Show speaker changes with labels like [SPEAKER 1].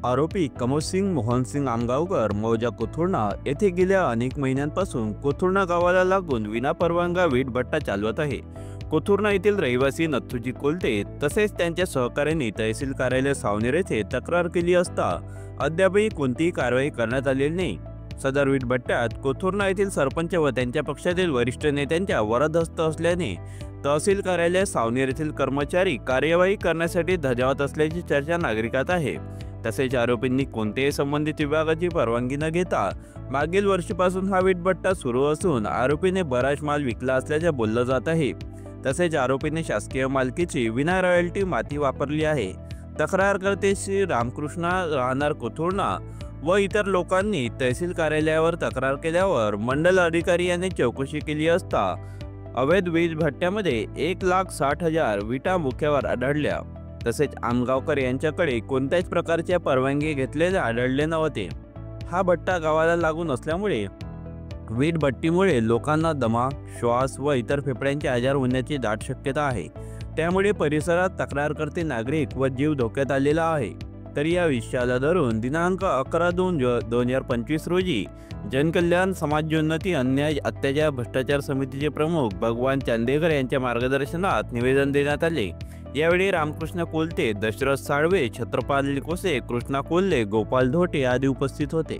[SPEAKER 1] आरोपी कमोसिंग मोहनसिंग आमगावकर मौजा कोथुर्णा येथे गेल्या अनेक महिन्यांपासून कोथुर्णा गावाला लागून विनापरवानगी वीटभट्टा चालवत आहे। कोथुर्णा येथील रहिवासी नथुजी कोलते तसेच त्यांच्या सहकाऱ्यांनी तहसील कार्यालय सावनेर येथे तक्रार केली असता अद्यापही कोणतीही कारवाई करण्यात आलेली नाही। सदर वीटभट्ट्यात कोथुर्णा येथील सरपंच व त्यांच्या पक्षातील वरिष्ठ नेत्यांच्या वरदहस्त असल्याने तहसील कार्यालय सावनेर येथील कर्मचारी कार्यवाही करण्यासाठी धजावत असल्याची चर्चा नागरिकात आहे। तसेच आरोपींनी कोणत्याही संबंधित विभागाची परवानगी न घेता मागील वर्षीपासून हा वीटभट्टा सुरू असून आरोपीने बराच माल विकला असल्याचे बोललं जात आहे। तसेच आरोपीने शासकीय मालकीची विना रॉयल्टी माती वापरली आहे। तक्रारकर्ते श्री रामकृष्ण राहणार कोथुर्णा व इतर लोकांनी तहसील कार्यालयावर तक्रार केल्यावर मंडल अधिकारी यांनी चौकशी केली असता अवैध वीटभट्ट्यामध्ये 1,60,000 विटा मुख्यावर आढळल्या। तसेच आमगावकर यांच्याकडे कोणत्याच प्रकारच्या परवानगी घेतलेले आढळले नव्हते। हा भट्टा गावाला लागून असल्यामुळे वीटभट्टीमुळे लोकांना दमा, श्वास व इतर फेफड्यांचे आजार होण्याची दाट शक्यता आहे। त्यामुळे परिसरात तक्रारकर्ते नागरिक व जीव धोक्यात आलेला आहे। तर या विषयाला धरून दिनांक 11/2/2025 रोजी जनकल्याण समाजोन्नती अन्याय अत्याचार भ्रष्टाचार समितीचे प्रमुख भगवान चांदेकर यांच्या मार्गदर्शनात निवेदन देण्यात आले। यावेळी रामकृष्ण कोलते, दशरथ साळवे, छत्रपाल कोसे, कृष्णा कोल्हे, गोपाल धोटे आदी उपस्थित होते।